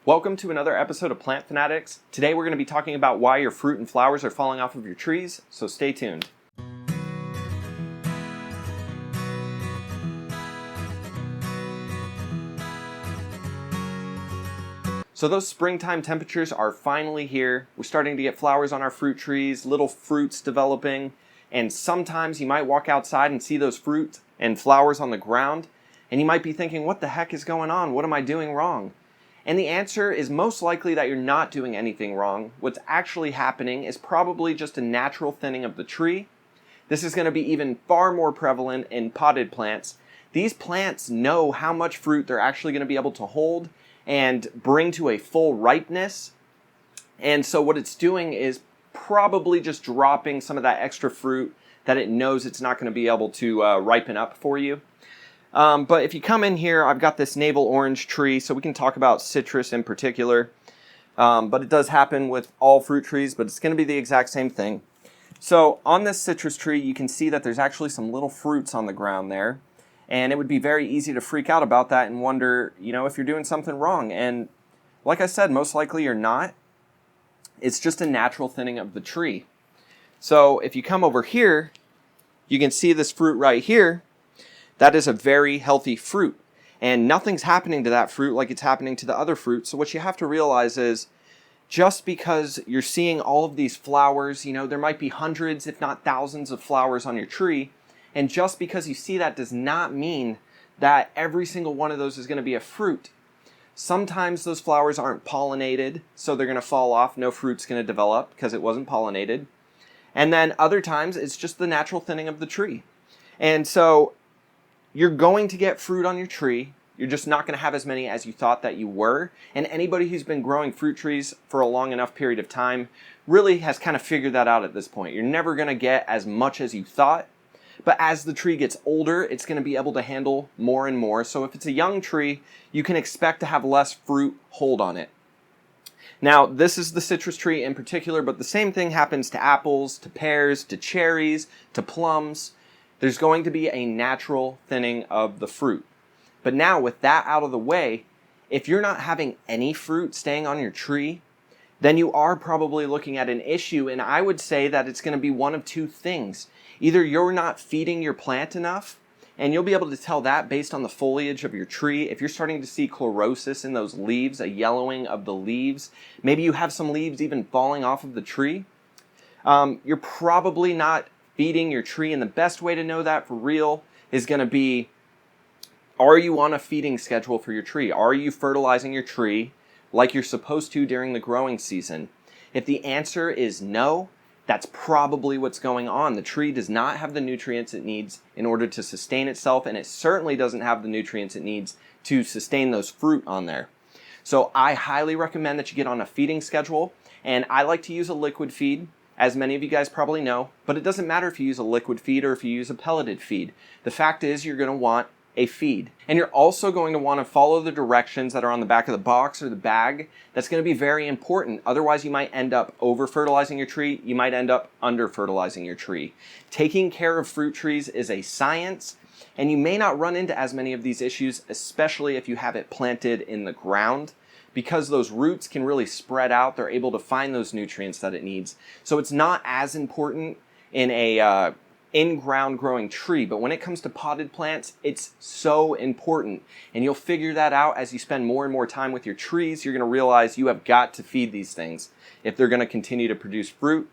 Welcome to another episode of Plant Fanatics. Today we're going to be talking about why your fruit and flowers are falling off of your trees, so stay tuned. So those springtime temperatures are finally here. We're starting to get flowers on our fruit trees, little fruits developing, and sometimes you might walk outside and see those fruit and flowers on the ground, and you might be thinking, what the heck is going on? What am I doing wrong? And the answer is most likely that you're not doing anything wrong. What's actually happening is probably just a natural thinning of the tree. This is going to be even far more prevalent in potted plants. These plants know how much fruit they're actually going to be able to hold and bring to a full ripeness. And so what it's doing is probably just dropping some of that extra fruit that it knows it's not going to be able to ripen up for you. But if you come in here, I've got this navel orange tree, so we can talk about citrus in particular. But it does happen with all fruit trees, but it's going to be the exact same thing. So on this citrus tree, you can see that there's actually some little fruits on the ground there. And it would be very easy to freak out about that and wonder, if you're doing something wrong. And like I said, most likely you're not. It's just a natural thinning of the tree. So if you come over here, you can see this fruit right here. That is a very healthy fruit, and nothing's happening to that fruit like it's happening to the other fruit. So what you have to realize is just because you're seeing all of these flowers, there might be hundreds, if not thousands of flowers on your tree, and just because you see that does not mean that every single one of those is going to be a fruit. Sometimes those flowers aren't pollinated, so they're going to fall off. No fruit's going to develop because it wasn't pollinated. And then other times it's just the natural thinning of the tree. And so you're going to get fruit on your tree. You're just not going to have as many as you thought that you were. And anybody who's been growing fruit trees for a long enough period of time really has kind of figured that out at this point. You're never going to get as much as you thought. But as the tree gets older, it's going to be able to handle more and more. So if it's a young tree, you can expect to have less fruit hold on it. Now, this is the citrus tree in particular, but the same thing happens to apples, to pears, to cherries, to plums. There's going to be a natural thinning of the fruit. But now with that out of the way, if you're not having any fruit staying on your tree, then you are probably looking at an issue, and I would say that it's going to be one of two things. Either you're not feeding your plant enough, and you'll be able to tell that based on the foliage of your tree. If you're starting to see chlorosis in those leaves, a yellowing of the leaves, maybe you have some leaves even falling off of the tree, you're probably not feeding your tree. And the best way to know that for real is going to be, are you on a feeding schedule for your tree? Are you fertilizing your tree like you're supposed to during the growing season? If the answer is no, that's probably what's going on. The tree does not have the nutrients it needs in order to sustain itself, and it certainly doesn't have the nutrients it needs to sustain those fruit on there. So I highly recommend that you get on a feeding schedule, and I like to use a liquid feed, as many of you guys probably know, but it doesn't matter if you use a liquid feed or if you use a pelleted feed. The fact is you're going to want a feed. And you're also going to want to follow the directions that are on the back of the box or the bag. That's going to be very important. Otherwise, you might end up over-fertilizing your tree. You might end up under-fertilizing your tree. Taking care of fruit trees is a science, and you may not run into as many of these issues, especially if you have it planted in the ground, because those roots can really spread out. They're able to find those nutrients that it needs. So it's not as important in a in-ground growing tree, but when it comes to potted plants, it's so important. And you'll figure that out as you spend more and more time with your trees. You're going to realize you have got to feed these things if they're going to continue to produce fruit.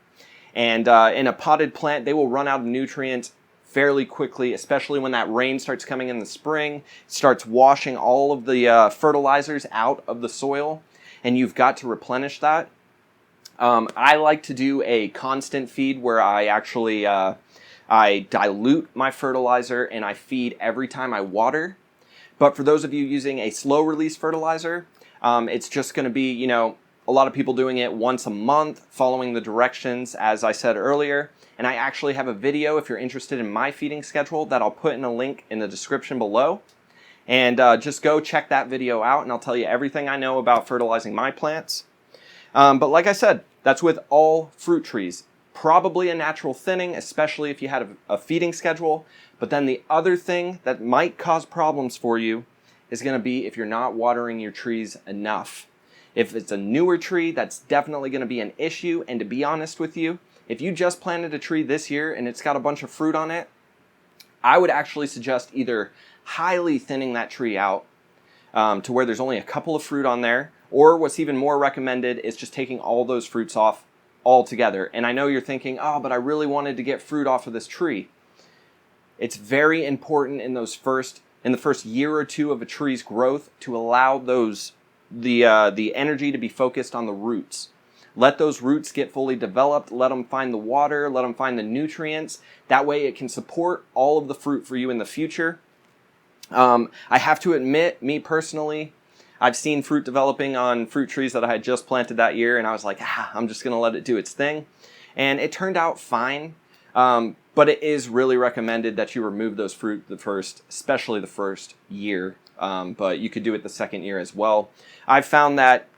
And in a potted plant, they will run out of nutrients fairly quickly, especially when that rain starts coming in the spring, starts washing all of the fertilizers out of the soil, and you've got to replenish that. I like to do a constant feed where I actually I dilute my fertilizer and I feed every time I water. But for those of you using a slow release fertilizer, it's just going to be, a lot of people doing it once a month, following the directions as I said earlier. And I actually have a video, if you're interested in my feeding schedule, that I'll put in a link in the description below. And just go check that video out and I'll tell you everything I know about fertilizing my plants. But like I said, that's with all fruit trees. Probably a natural thinning, especially if you had a feeding schedule. But then the other thing that might cause problems for you is going to be if you're not watering your trees enough. If it's a newer tree, that's definitely going to be an issue. And to be honest with you, if you just planted a tree this year and it's got a bunch of fruit on it, I would actually suggest either highly thinning that tree out to where there's only a couple of fruit on there, or what's even more recommended is just taking all those fruits off altogether. And I know you're thinking, oh, but I really wanted to get fruit off of this tree. It's very important in the first year or two of a tree's growth to allow the energy to be focused on the roots. Let those roots get fully developed. Let them find the water. Let them find the nutrients. That way it can support all of the fruit for you in the future. I have to admit, me personally, I've seen fruit developing on fruit trees that I had just planted that year, and I was like, I'm just going to let it do its thing. And it turned out fine, but it is really recommended that you remove those fruit especially the first year, but you could do it the second year as well. I've found that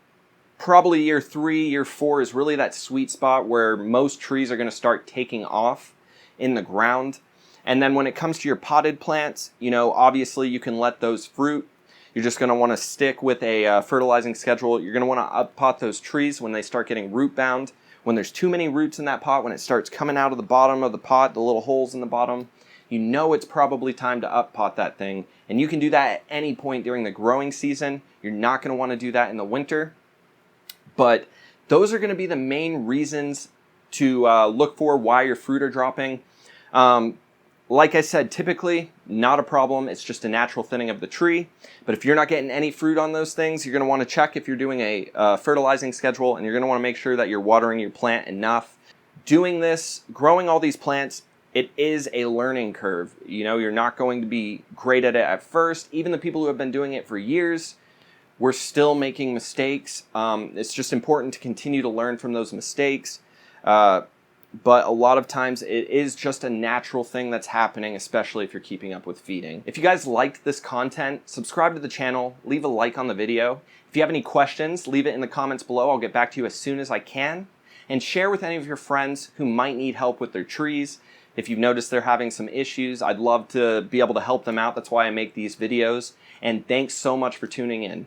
probably year 3, year 4 is really that sweet spot where most trees are going to start taking off in the ground. And then when it comes to your potted plants, obviously you can let those fruit. You're just going to want to stick with a fertilizing schedule. You're going to want to up-pot those trees when they start getting root bound. When there's too many roots in that pot, when it starts coming out of the bottom of the pot, the little holes in the bottom, it's probably time to up-pot that thing. And you can do that at any point during the growing season. You're not going to want to do that in the winter. But those are going to be the main reasons to look for why your fruit are dropping. Like I said, typically not a problem. It's just a natural thinning of the tree. But if you're not getting any fruit on those things, you're going to want to check if you're doing a fertilizing schedule, and you're going to want to make sure that you're watering your plant enough. Doing this, growing all these plants, it is a learning curve. You're not going to be great at it at first. Even the people who have been doing it for years, we're still making mistakes. It's just important to continue to learn from those mistakes. But a lot of times it is just a natural thing that's happening, especially if you're keeping up with feeding. If you guys liked this content, subscribe to the channel, leave a like on the video. If you have any questions, leave it in the comments below. I'll get back to you as soon as I can. And share with any of your friends who might need help with their trees. If you've noticed they're having some issues, I'd love to be able to help them out. That's why I make these videos. And thanks so much for tuning in.